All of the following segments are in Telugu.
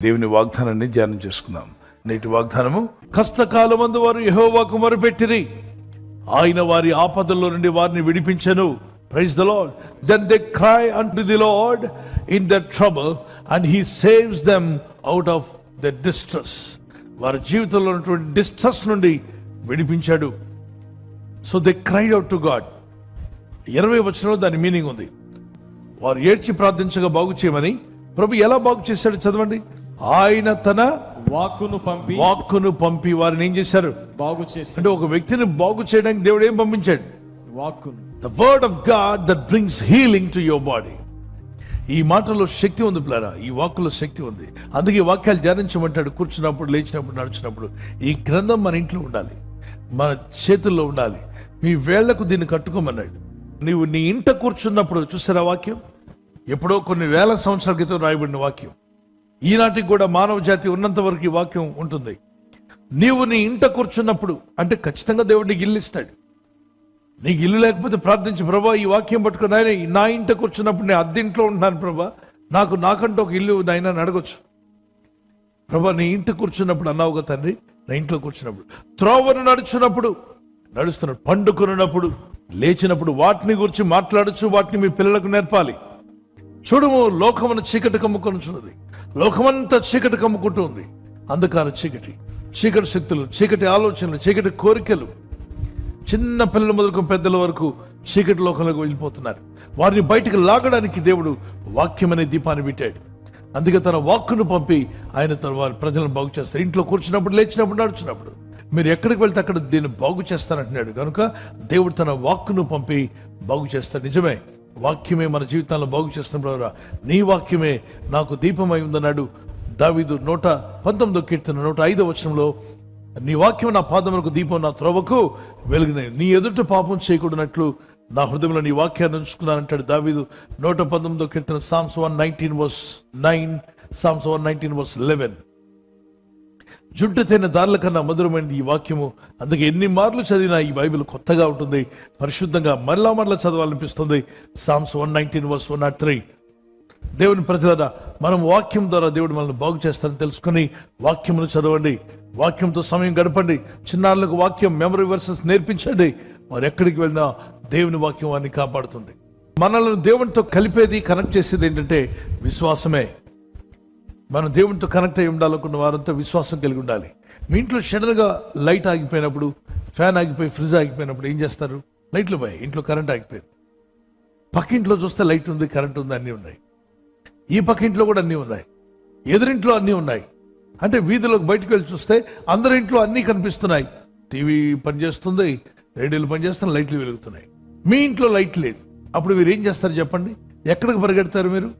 దేవుని వాగ్దానాన్ని ధ్యానం చేసుకుందాం. నేటి వాగ్దానము, కష్టకాలమందు వారు యెహోవాకు మొరపెట్టిరి, ఆయన వారి ఆపదల్లో నుండి వారిని విడిపించెను. Praise the Lord. Then they cry unto the Lord in their trouble and he saves them out of their distress. వారి జీవితంలో ఉన్నటువంటి డిస్ట్రెస్ నుండి విడిపించాడు. So they cried out to God. 20వ వచనంలో దాని మీనింగ్ ఉంది. వారు ఏడ్చి ప్రార్థించగా బాగు చేయమని. ప్రభు ఎలా బాగు చేశాడు చదవండి. ఆయన తన వాక్కును పంపి వారిని ఏం చేశారు? బాగు చేశారు. అంటే ఒక వ్యక్తిని బాగు చేయడానికి దేవుడు ఏం పంపించాడు? వాక్కును. The word of God that brings healing to your body. ఈ మాటలో శక్తి ఉంది పిల్లరా, ఈ వాక్కులో శక్తి ఉంది. అందుకే వాక్యాలు ధ్యానించమంటాడు. కూర్చున్నప్పుడు, లేచినప్పుడు, నడిచినప్పుడు. ఈ గ్రంథం మన ఇంట్లో ఉండాలి, మన చేతుల్లో ఉండాలి. మీ వేళ్లకు దీన్ని కట్టుకోమన్నాడు. నీవు నీ ఇంట కూర్చున్నప్పుడు చూసారా వాక్యం? ఎప్పుడో కొన్ని వేల సంవత్సరాల క్రితం రాయబడిన వాక్యం. ఈనాటికి కూడా మానవ జాతి ఉన్నంత వరకు ఈ వాక్యం ఉంటుంది. నీవు నీ ఇంట కూర్చున్నప్పుడు అంటే ఖచ్చితంగా దేవుడు నీకు ఇల్లు ఇస్తాడు. నీకు ఇల్లు లేకపోతే ప్రార్థించు, ప్రభా ఈ వాక్యం పట్టుకుని ఆయన నా ఇంట కూర్చున్నప్పుడు నేను అద్దెంట్లో ఉంటున్నాను ప్రభా, నాకంటూ ఒక ఇల్లు నాయన అడగొచ్చు. ప్రభా నీ ఇంట కూర్చున్నప్పుడు అన్నావుగా తండ్రి, నా ఇంట్లో కూర్చున్నప్పుడు, త్రోవను నడుస్తున్నాడు, పండుకున్నప్పుడు, లేచినప్పుడు వాటిని గురించి మాట్లాడచ్చు. వాటిని మీ పిల్లలకు నేర్పాలి. చూడము, లోకమును చీకటి కమ్ముకొనుచున్నది. లోకమంతా చీకటి కమ్ముకుంటూ ఉంది. అంధకార చీకటి శక్తులు, చీకటి ఆలోచనలు, చీకటి కోరికలు, చిన్న పిల్లల మొదలుకు పెద్దల వరకు చీకటి లోకంలోకి వెళ్ళిపోతున్నారు. వారిని బయటకు లాగడానికి దేవుడు వాక్యం అనే దీపాన్ని పెట్టాడు. అందుకే తన వాక్కును పంపి ఆయన తన వారి ప్రజలను బాగు చేస్తారు. ఇంట్లో కూర్చున్నప్పుడు, లేచినప్పుడు, నడుచున్నప్పుడు. మీరు ఎక్కడికి వెళ్తే అక్కడ దీన్ని బాగు చేస్తానంటున్నాడు. కనుక దేవుడు తన వాక్కును పంపి బాగు చేస్తాడు. నిజమే, వాక్యమే మన జీవితాల్లో బాగు చేస్తున్నప్పుడు నీ వాక్యమే నాకు దీపమై ఉందన్నాడు దావీదు 119వ కీర్తన 105వ వచనంలో. నీ వాక్యం నా పాదములకు దీపం, నా త్రోవకు వెలుగునై. నీ ఎదుట పాపం చేయకూడనట్లు నా హృదయంలో నీ వాక్యాన్ని ఉంచుకున్నానంటాడు దావీదు 119వ కీర్తన. Psalms 119:9, Psalms 119:11. జుంటుతైన దారుల కన్నా మధురమైనది ఈ వాక్యము. అందుకే ఎన్ని మార్లు చదివినా ఈ బైబిల్ కొత్తగా ఉంటుంది, పరిశుద్ధంగా మరలా చదవాలనిపిస్తుంది. Psalms 119:103. దేవుని ప్రజలారా, మనం వాక్యం ద్వారా దేవుడు మనల్ని బాగు చేస్తారని తెలుసుకుని వాక్యమును చదవండి, వాక్యంతో సమయం గడపండి. చిన్నారులకు వాక్యం మెమరీ వర్సెస్ నేర్పించండి. వారు ఎక్కడికి వెళ్ళినా దేవుని వాక్యం వారిని కాపాడుతుంది. మనల్ని దేవునితో కలిపేది, కనెక్ట్ చేసేది ఏంటంటే విశ్వాసమే. మనం దేవునితో కనెక్ట్ అయి ఉండాలనుకున్న వారంతా విశ్వాసం కలిగి ఉండాలి. మీ ఇంట్లో సడన్గా లైట్ ఆగిపోయినప్పుడు, ఫ్యాన్ ఆగిపోయి, ఫ్రిడ్జ్ ఆగిపోయినప్పుడు ఏం చేస్తారు? లైట్లు పోయాయి, ఇంట్లో కరెంట్ ఆగిపోయింది. పక్కింట్లో చూస్తే లైట్ ఉంది, కరెంట్ ఉంది, అన్నీ ఉన్నాయి. ఈ పక్కింట్లో కూడా అన్నీ ఉన్నాయి, ఎదురింట్లో అన్నీ ఉన్నాయి. అంటే వీధిలోకి బయటకు వెళ్ళి చూస్తే అందరి ఇంట్లో అన్నీ కనిపిస్తున్నాయి. టీవీ పనిచేస్తుంది, రేడియోలు పనిచేస్తున్నాయి, లైట్లు వెలుగుతున్నాయి. మీ ఇంట్లో లైట్ లేదు. అప్పుడు మీరు ఏం చేస్తారు చెప్పండి? ఎక్కడికి పరిగెడతారు మీరు?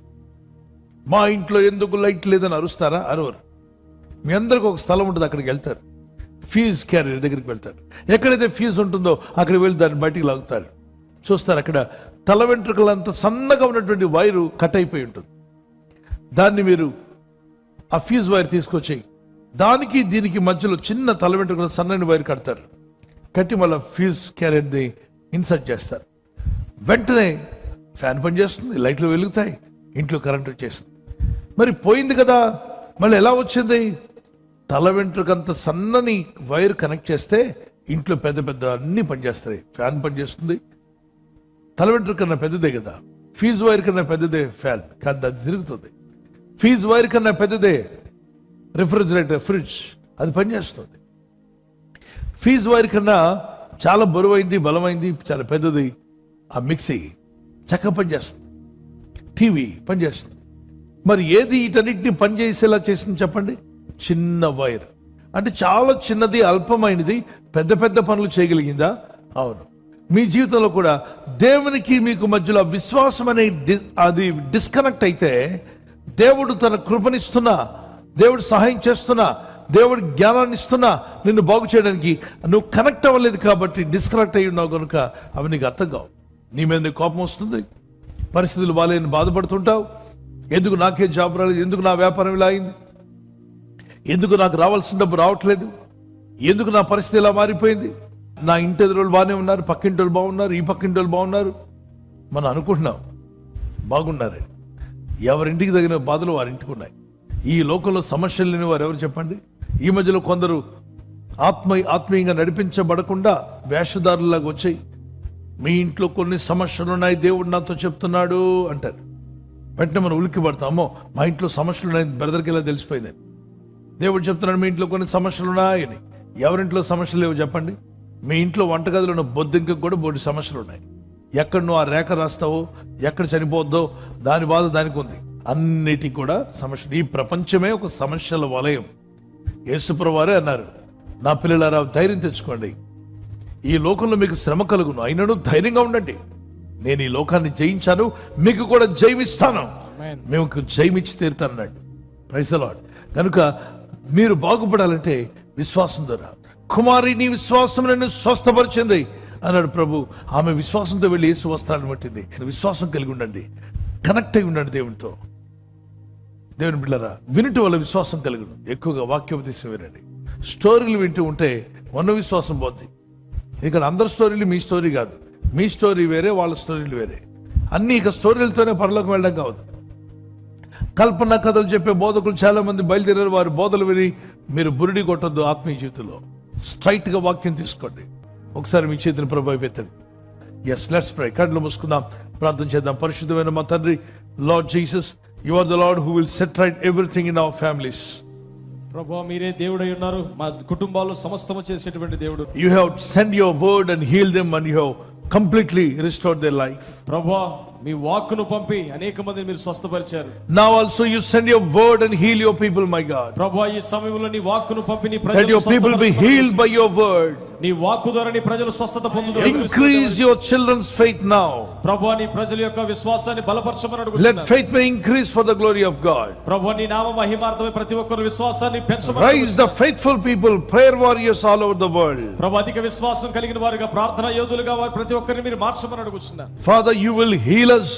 మా ఇంట్లో ఎందుకు లైట్ లేదని అరుస్తారా? అరవరు. మీ అందరికి ఒక స్థలం ఉంటుంది, అక్కడికి వెళ్తారు. ఫీజు క్యారియర్ దగ్గరికి వెళ్తారు. ఎక్కడైతే ఫీజు ఉంటుందో అక్కడికి వెళ్ళి దాన్ని బయటికి లాగుతారు. చూస్తారు, అక్కడ తల వెంట్రుకలంత సన్నగా ఉన్నటువంటి వైరు కట్ అయిపోయి ఉంటుంది. దాన్ని మీరు ఆ ఫీజు వైర్ తీసుకొచ్చి దానికి దీనికి మధ్యలో చిన్న తల వెంట్రుకల సన్నని వైర్ కడతారు. కట్టి మళ్ళీ ఫీజు క్యారియర్ని ఇన్సర్ట్ చేస్తారు. వెంటనే ఫ్యాన్ పనిచేస్తుంది, లైట్లు వెలుగుతాయి, ఇంట్లో కరెంట్ వచ్చేస్తుంది. మరి పోయింది కదా, మళ్ళీ ఎలా వచ్చింది? తల వెంట్రుకంత సన్నని వైర్ కనెక్ట్ చేస్తే ఇంట్లో పెద్ద అన్నీ పనిచేస్తాయి. ఫ్యాన్ పనిచేస్తుంది, తల వెంట్రుక కన్నా పెద్దదే కదా. ఫీజు వైర్ కన్నా పెద్దదే ఫ్యాన్, కానీ అది తిరుగుతుంది. ఫీజు వైర్ కన్నా పెద్దదే రిఫ్రిజిరేటర్, ఫ్రిడ్జ్, అది పనిచేస్తుంది. ఫీజు వైర్ కన్నా చాలా బరువైంది, బలమైంది, చాలా పెద్దది ఆ మిక్సీ, చక్కగా పనిచేస్తుంది. టీవీ పనిచేస్తుంది. మరి ఏది వీటన్నిటిని పనిచేసేలా చేసింది చెప్పండి? చిన్న వైర్. అంటే చాలా చిన్నది, అల్పమైనది, పెద్ద పనులు చేయగలిగిందా? అవును. మీ జీవితంలో కూడా దేవునికి మీకు మధ్యలో విశ్వాసం అనే అది డిస్కనెక్ట్ అయితే, దేవుడు తన కృపనిస్తున్నా, దేవుడు సహాయం చేస్తున్నా, దేవుడు జ్ఞానాన్ని ఇస్తున్నా నిన్ను బాగు చేయడానికి నువ్వు కనెక్ట్ అవ్వలేదు కాబట్టి డిస్కనెక్ట్ అయ్యి ఉన్నావు. కనుక అవి నీకు అర్థం కావు. నీ మీద కోపం వస్తుంది, పరిస్థితులు బాగాలేని బాధపడుతుంటావు. ఎందుకు నాకే జాబ్ రాలేదు, ఎందుకు నా వ్యాపారం ఇలా అయింది, ఎందుకు నాకు రావాల్సిన డబ్బు రావట్లేదు, ఎందుకు నా పరిస్థితి ఇలా మారిపోయింది, నా ఇంటి ఎదురు బాగానే ఉన్నారు, పక్కింటి వాళ్ళు బాగున్నారు, ఈ పక్కింటి వాళ్ళు బాగున్నారు, మనం అనుకుంటున్నాం బాగున్నారని. ఎవరింటికి తగిన బాధలు వారింటికి ఉన్నాయి. ఈ లోకంలో సమస్యలు లేని వారు ఎవరు చెప్పండి? ఈ మధ్యలో కొందరు ఆత్మీయంగా నడిపించబడకుండా వేషధారులాగా వచ్చాయి. మీ ఇంట్లో కొన్ని సమస్యలు ఉన్నాయి, దేవుడు నాతో చెప్తున్నాడు అంటారు. వెంటనే మనం ఉలిక్కి పడతామో, మా ఇంట్లో సమస్యలు ఉన్నాయి బ్రదర్కి ఇలా తెలిసిపోయిందని. దేవుడు చెప్తున్నాడు మీ ఇంట్లో కొన్ని సమస్యలు ఉన్నాయని. ఎవరింట్లో సమస్యలు లేవు చెప్పండి? మీ ఇంట్లో వంటగదిలో ఉన్న బొద్దింకకు కూడా బోటి సమస్యలు ఉన్నాయి. ఎక్కడ నువ్వు ఆ రేఖ రాస్తావో, ఎక్కడ చనిపోద్దో దాని బాధ దానికి ఉంది. అన్నిటికీ కూడా సమస్యలు. ఈ ప్రపంచమే ఒక సమస్యల వలయం. యేసుప్రభువు వారే అన్నారు, నా పిల్లలారా ధైర్యం తెచ్చుకోండి, ఈ లోకంలో మీకు శ్రమ కలుగును, అయినను ధైర్యంగా ఉండండి, నేను ఈ లోకాన్ని జయించాను, మీకు కూడా జయమిస్తాను, మీకు జయమిచ్చి తీరుతానన్నాడు. Praise the Lord. కనుక మీరు బాగుపడాలంటే విశ్వాసం ద్వారా. కుమారి నీ విశ్వాసం నన్ను స్వస్థపరిచింది అన్నాడు ప్రభు. ఆమె విశ్వాసంతో వెళ్ళి యేసు వస్త్రాన్ని పట్టింది. విశ్వాసం కలిగి ఉండండి, కనెక్ట్ అయి ఉండండి దేవునితో. దేవుని బిడ్డలారా, వినటం వల్ల విశ్వాసం కలుగును. ఎక్కువగా వాక్యోపదేశం వినండి. స్టోరీలు వింటూ ఉంటే ఉన్న విశ్వాసం పోద్ది. ఇక్కడ అందరి స్టోరీలు మీ స్టోరీ కాదు. మీ స్టోరీ వేరే, వాళ్ళ స్టోరీలు వేరే. అన్ని ఇక స్టోరీలతోనే పరలోకి వెళ్ళడం కావద్దు. కల్పన కథలు చెప్పే బోధకులు చాలా మంది బయలుదేరారు. వారి బోధలు విని మీరు బురిడి కొట్టొద్దు. ఆత్మీయ జీవితంలో స్ట్రైట్ గా వాక్యం తీసుకోండి. ఒకసారి మీ చేతిని ప్రభు అయిపోతుంది. Yes, let's pray. కళ్ళు మూసుకుందాం, ప్రార్థన చేద్దాం. పరిశుద్ధమైన మా తండ్రి, Lord Jesus, you are the Lord who will set right everything in our families. ప్రభువా, మీరే దేవుడై ఉన్నారు, మా కుటుంబాల్లో సమస్తము చేసేటువంటి దేవుడు. You have sent your word and healed them, and you have completely restored their life. ప్రభువా, మీ వాక్కును పంపి అనేక మందిని మీరు స్వస్థపరిచారు. Now also you send your word and heal your people, my God. ప్రభువా, ఈ సమయంలో నీ వాక్కును పంపి నీ That ప్రజలను your people be healed by your word. నీ వాక్కు ద్వారా నీ ప్రజలు స్వస్థత పొందుదురు. Increase your children's faith now. ప్రభువా, నీ ప్రజల యొక్క విశ్వాసాన్ని బలపరచమని Let అడుగుతున్నాను. faith may increase for the glory of God. ప్రభువా, నీ నామ మహిమార్థమై ప్రతి ఒక్కరు విశ్వాసాన్ని పెంచమని Rise the faithful people, prayer warriors all over the world. ప్రభువా, అధిక విశ్వాసం కలిగిన వారుగా, ప్రార్థనా యోధులుగా వారు ప్రతి ఒక్కరిని మీరు మార్చమని అడుగుతున్నాను. Father, you will heal us.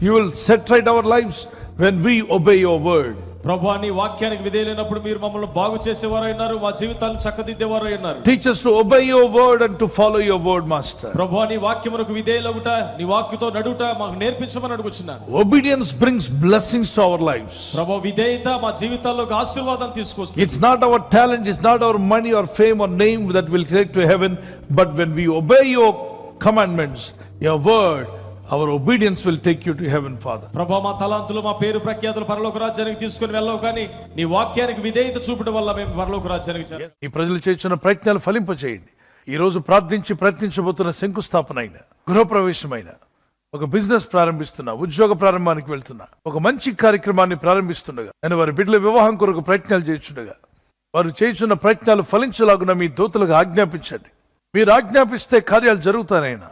You will set right our lives when we obey your word. ప్రభువా, నీ వాక్యానికి విధేయులైనప్పుడు మీరు మమ్మల్ని బాగు చేసేవారు అయినారు, మా జీవితాలను చక్కదిద్దేవారు అయినారు. Teach us to obey your word and to follow your word, Master. ప్రభువా, నీ వాక్యమునకు విధేయులగుట, నీ వాక్యతో నడుట మాకు నేర్పించమని అడుగుచున్నాను. Obedience brings blessings to our lives. ప్రభువా, విధేయత మా జీవితాల్లోకి ఆశీర్వాదం తీసుకొస్తుంది. It's not our talent, it's not our money or fame or name that will take to heaven, but when we obey your commandments, your word, our obedience will take you to heaven, Father. ప్రభువా, మా తలాంతులు, మా పేరు ప్రఖ్యాతులు పరలోక రాజ్యానికి తీసుకొని వెళ్ళవు, కానీ నీ వాక్యానికి విధేయత చూపడం వల్ల మేము పరలోక రాజ్యానికి చేరాం. ఈ ప్రజలు చేస్తున్న ప్రయత్నాలు ఫలింపచేయండి. ఈ రోజు ప్రార్థించి ప్రయత్నించబోతున్న శంకుస్థాపన అయిన, గృహప్రవేశమైన, ఒక బిజినెస్ ప్రారంభిస్తున్నా, ఉద్యోగ ప్రారంభానికి వెళ్తున్నా, ఒక మంచి కార్యక్రమాన్ని ప్రారంభిస్తుండగా, నేను వారి బిడ్డల వివాహం కొరకు ప్రయత్నాలు చేస్తుండగా, వారు చేస్తున్న ప్రయత్నాలు ఫలించలాగున మీ దూతలకు ఆజ్ఞాపించండి. మీరు ఆజ్ఞాపిస్తే కార్యాలు జరుగుతానైనా.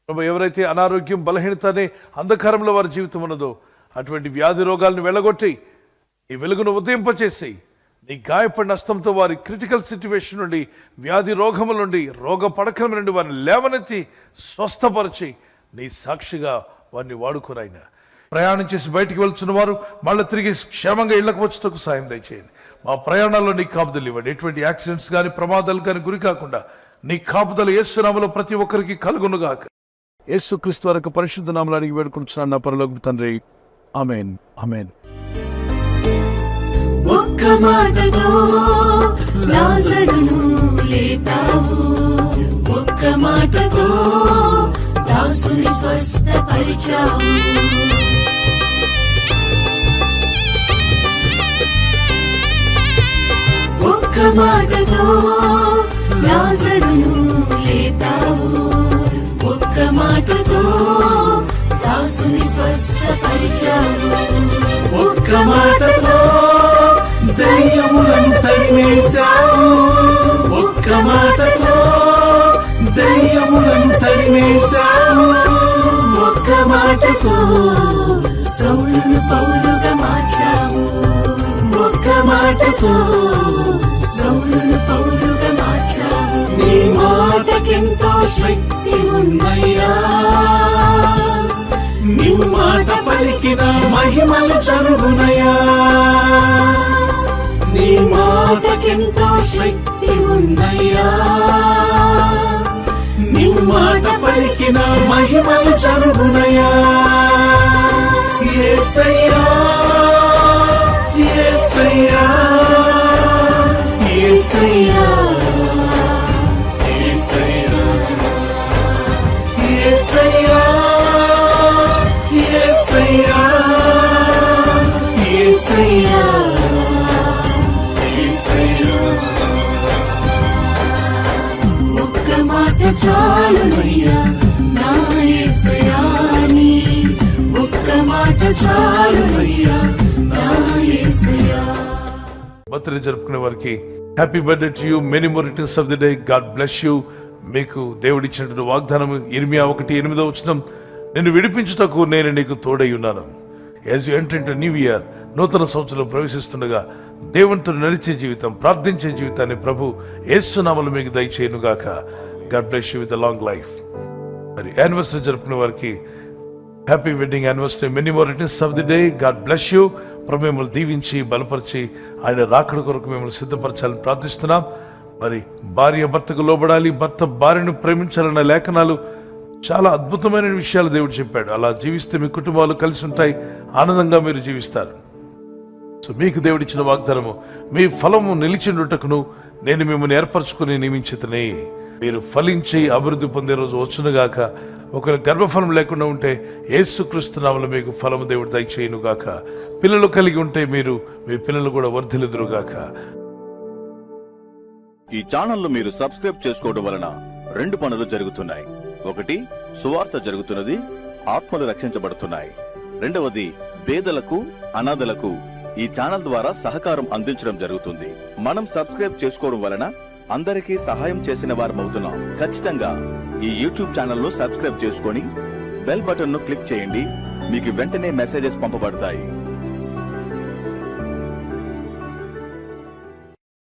ప్రభు, ఎవరైతే అనారోగ్యం, బలహీనత అనే అంధకారంలో వారి జీవితం ఉన్నదో అటువంటి వ్యాధి రోగాలను వెళ్ళగొట్టి ఈ వెలుగును ఉదయింపచేసి నీ గాయపడిన హస్తంతో వారి క్రిటికల్ సిచ్యువేషన్ నుండి, వ్యాధి రోగముల నుండి, రోగ పడకల నుండి వారిని లేవనెత్తి స్వస్థపరిచి నీ సాక్షిగా వారిని వాడుకోనైనా. ప్రయాణం చేసి బయటికి వెళ్తున్న వారు మళ్ళీ తిరిగి క్షేమంగా ఇళ్లకు వచ్చేందుకు సాయం దయచేయండి. మా ప్రయాణాల్లో నీ కాపుదలు ఇవ్వండి. ఎటువంటి యాక్సిడెంట్స్ కానీ ప్రమాదాలు కానీ గురి కాకుండా నీ కాపుదలు యేసు నామములో ప్రతి ఒక్కరికి కలుగునుగాక. యేసుక్రీస్తు వరకు పరిశుద్ధ నామములో అడిగి వేడుకుంటున్నాను నా పరలోకపు తండ్రి. ఆమేన్, ఆమేన్. ఒక్క మాటతో లాజరును లేపావు, ఒక్క మాటతో దాసుని స్వస్థపరిచావు. ఒక్క మాటతో లాజరును లేపావు, ఒక్క మాటతో దాసుని స్వస్థపరిచావు. ఒక్క మాటతో దయ్యములను తరిమేశావు, ఒక్క మాటతో దయ్యములను తరిమేశావు. ఒక్క మాటతో సౌలును పౌలుగా మార్చావు, ఒక్క మాటతో సౌలును పౌలుగా మార్చావు. నీ మాటకెంతో శక్తి ఉన్నయ్యా, నీవు మాట పలికిన మహిమలు జరుగునయ్యా. నీ మాటకెంతో శక్తి ఉన్నయ్యా, నీవు మాట పలికిన మహిమలు జరుగునయ్యా. యేసయ్యా, యేసయ్యా. యేసయ్యా యేసయ్యా యేసయ్యా యేసయ్యా యేసయ్యా యేసయ్యా ఒక్క మాట చాలునయ్యా నా యేసయ్యా నీ ఒక్క మాట చాలునయ్యా నా యేసయ్యా. బర్త్డే జరుపుకునే వారికి happy birthday to you, many more returns of the day, God bless you. మీకు దేవుడిచ్చినటువంటి వాగ్దానం ఇర్మియా 1:8 నిన్ను విడిపించుటకు నేను నీకు తోడై ఉన్నాను. As you enter into new year, నూతన సంవత్సరంలో ప్రవేశిస్తుండగా దేవునితో నడిచే జీవితం, ప్రార్థించే జీవితాన్ని ప్రభు యేసు నామములో మీకు దయచేయునుగాక. God bless you with long life. మరి యానివర్సరీ జరుపుకునే వారికి happy wedding anniversary, many more returns of the day, God bless you. ప్రభు మిమ్మల్ని దీవించి బలపరిచి ఆయన రాకడ కొరకు మిమ్మల్ని సిద్ధపరచాలని ప్రార్థిస్తున్నాం. మరి భార్య భర్తకు లోబడాలి, భర్త భార్యను ప్రేమించాలన్న లేఖనాలు చాలా అద్భుతమైన విషయాలు దేవుడు చెప్పాడు. అలా జీవిస్తే మీ కుటుంబాలు కలిసి ఉంటాయి, ఆనందంగా మీరు జీవిస్తారు. సో మీకు దేవుడిచ్చిన వాగ్దానము, మీ ఫలము నిలిచిండుటకును నేను మిమ్మల్ని ఏర్పరచుకుని నియమించితనే. మీరు ఫలించి అభివృద్ధి పొందే రోజు వచ్చునుగాక. ఒకవేళ గర్భఫలం లేకుండా ఉంటే యేసుక్రీస్తు నామములో మీకు ఫలము దేవుడు దయచేయునుగాక. పిల్లలు కలిగి ఉంటే మీరు మీ పిల్లలు కూడా వర్ధిల్లుదురుగాక. ఈ ఛానల్ మీరు సబ్స్క్రైబ్ చేసుకోవడం వలన 2 పనులు జరుగుతున్నాయి. ఒకటి, సువార్త జరుగుతున్నది, ఆత్మలు రక్షించబడుతున్నాయి. రెండవది, పేదలకు అనాథలకు ఈ ఛానల్ ద్వారా సహకారం అందించడం జరుగుతుంది. మనం సబ్స్క్రైబ్ చేసుకోవడం వలన అందరికీ సహాయం చేసిన వారమవుతున్నాం. ఖచ్చితంగా ఈ యూట్యూబ్ ఛానల్ ను సబ్స్క్రైబ్ చేసుకొని బెల్ బటన్ ను క్లిక్ చేయండి. మీకు వెంటనే మెసేజెస్ పంపబడతాయి.